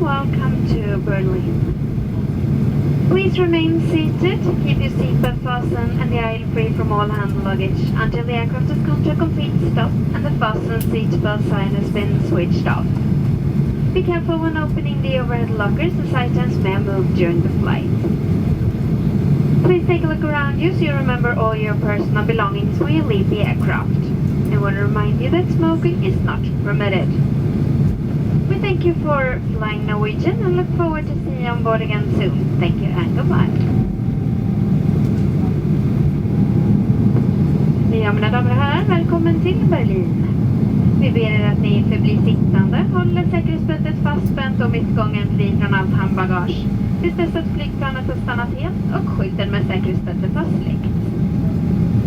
welcome to Berlin. Please remain seated, keep your seatbelt fastened and the aisle free from all hand luggage until the aircraft has come to a complete stop and the fasten seatbelt sign has been switched off. Be careful when opening the overhead lockers as items may move during the flight. Please take a look around you so you remember all your personal belongings when you leave the aircraft. I want to remind you that smoking is not permitted. We thank you for flying Norwegian and look forward to seeing you on board again soon. Thank you and goodbye. Ja, mina damer och herrar, välkommen till Berlin. Vi ber er att ni förblir sittande, håller säkerhetsbältet fastspänt och mittgången fri från allt handbagage. Tills dess att flygplanet har stannat helt och skylten med säkerhetsbältet fastsläckt.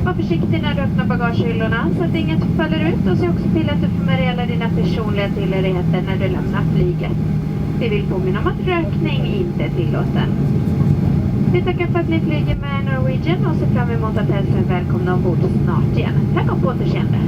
Var försiktig när du öppnar bagagehyllorna så att inget faller ut och se också till att du får med dig alla dina personliga tillhörigheter när du lämnar flyget. Vi vill påminna om att rökning inte är tillåten. Vi tackar för att ni flyger med Norwegian och ser fram emot att hälsa er välkomna ombord snart igen. Tack och på återseende.